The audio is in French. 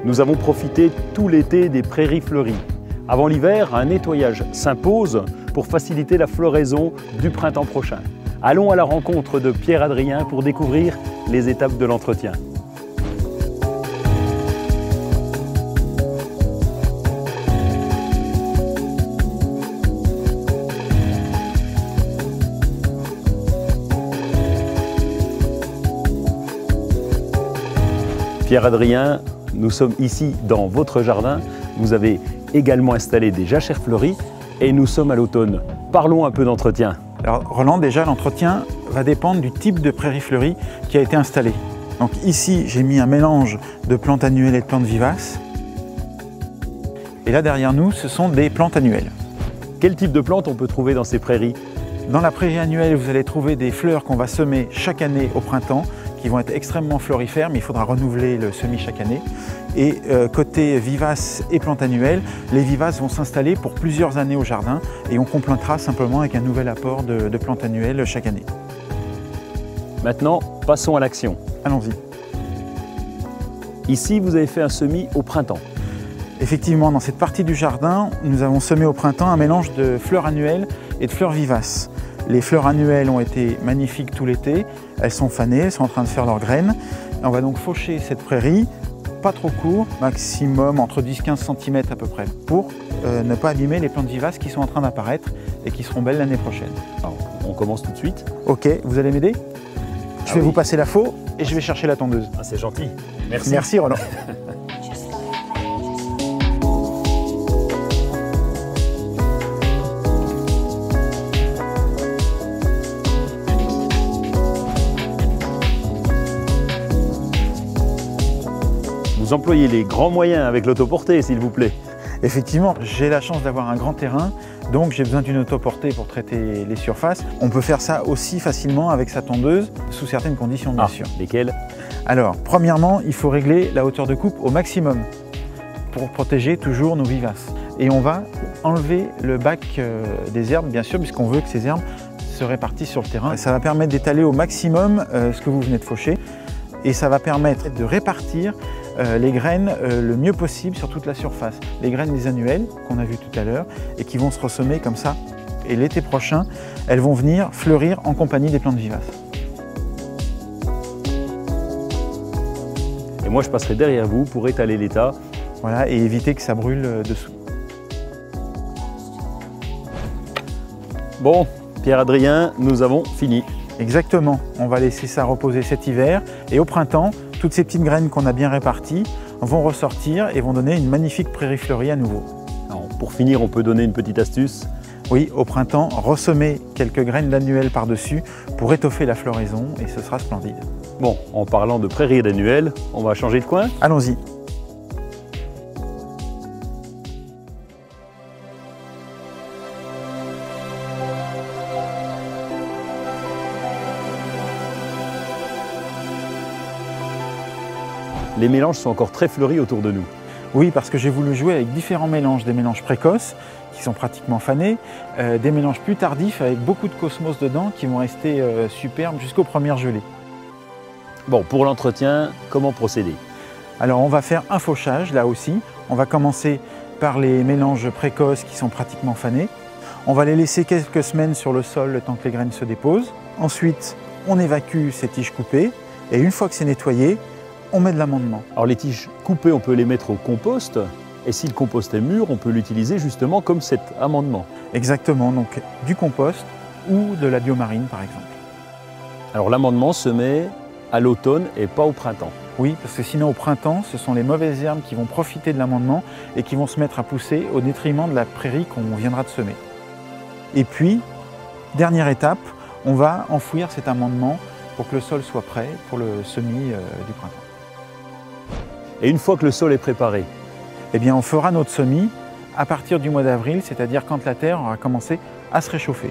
Nous avons profité tout l'été des prairies fleuries. Avant l'hiver, un nettoyage s'impose pour faciliter la floraison du printemps prochain. Allons à la rencontre de Pierre-Adrien pour découvrir les étapes de l'entretien. Pierre-Adrien, nous sommes ici dans votre jardin. Vous avez également installé des jachères fleuries et nous sommes à l'automne. Parlons un peu d'entretien. Alors Roland, déjà l'entretien va dépendre du type de prairie fleurie qui a été installé. Donc ici, j'ai mis un mélange de plantes annuelles et de plantes vivaces. Et là derrière nous, ce sont des plantes annuelles. Quel type de plantes on peut trouver dans ces prairies? Dans la prairie annuelle, vous allez trouver des fleurs qu'on va semer chaque année au printemps, qui vont être extrêmement florifères, mais il faudra renouveler le semis chaque année. Et côté vivaces et plantes annuelles, les vivaces vont s'installer pour plusieurs années au jardin et on complétera simplement avec un nouvel apport de plantes annuelles chaque année. Maintenant, passons à l'action. Allons-y. Ici, vous avez fait un semis au printemps. Effectivement, dans cette partie du jardin, nous avons semé au printemps un mélange de fleurs annuelles et de fleurs vivaces. Les fleurs annuelles ont été magnifiques tout l'été, elles sont fanées, elles sont en train de faire leurs graines. On va donc faucher cette prairie, pas trop court, maximum entre 10-15 cm à peu près, pour ne pas abîmer les plantes vivaces qui sont en train d'apparaître et qui seront belles l'année prochaine. Alors, on commence tout de suite. Ok, vous allez m'aider? Je vais vous passer la faux et je vais chercher la tondeuse. Ah, c'est gentil. Merci. Merci Roland. Vous employez les grands moyens avec l'autoportée, s'il vous plaît. Effectivement, j'ai la chance d'avoir un grand terrain, donc j'ai besoin d'une autoportée pour traiter les surfaces. On peut faire ça aussi facilement avec sa tondeuse, sous certaines conditions bien sûr. Lesquelles? Alors, premièrement, il faut régler la hauteur de coupe au maximum pour protéger toujours nos vivaces. Et on va enlever le bac des herbes, bien sûr, puisqu'on veut que ces herbes se répartissent sur le terrain. Ça va permettre d'étaler au maximum ce que vous venez de faucher et ça va permettre de répartir les graines le mieux possible sur toute la surface. Les graines des annuelles qu'on a vues tout à l'heure et qui vont se ressemer comme ça. Et l'été prochain, elles vont venir fleurir en compagnie des plantes vivaces. Et moi, je passerai derrière vous pour étaler l'état. Voilà, et éviter que ça brûle dessous. Bon, Pierre-Adrien, nous avons fini. Exactement, on va laisser ça reposer cet hiver et au printemps, toutes ces petites graines qu'on a bien réparties vont ressortir et vont donner une magnifique prairie fleurie à nouveau. Alors, pour finir, on peut donner une petite astuce. Oui, au printemps, ressemer quelques graines d'annuelles par-dessus pour étoffer la floraison et ce sera splendide. Bon, en parlant de prairie d'annuelles, on va changer de coin. Allons-y. Les mélanges sont encore très fleuris autour de nous. Oui, parce que j'ai voulu jouer avec différents mélanges, des mélanges précoces qui sont pratiquement fanés, des mélanges plus tardifs avec beaucoup de cosmos dedans qui vont rester superbes jusqu'aux premières gelées. Bon, pour l'entretien, comment procéder? Alors on va faire un fauchage là aussi. On va commencer par les mélanges précoces qui sont pratiquement fanés. On va les laisser quelques semaines sur le sol le temps que les graines se déposent. Ensuite, on évacue ces tiges coupées et une fois que c'est nettoyé, on met de l'amendement. Alors les tiges coupées, on peut les mettre au compost. Et si le compost est mûr, on peut l'utiliser justement comme cet amendement. Exactement, donc du compost ou de la biomarine par exemple. Alors l'amendement se met à l'automne et pas au printemps. Oui, parce que sinon au printemps, ce sont les mauvaises herbes qui vont profiter de l'amendement et qui vont se mettre à pousser au détriment de la prairie qu'on viendra de semer. Et puis, dernière étape, on va enfouir cet amendement pour que le sol soit prêt pour le semis du printemps. Et une fois que le sol est préparé, eh bien, on fera notre semis à partir du mois d'avril, c'est-à-dire quand la terre aura commencé à se réchauffer.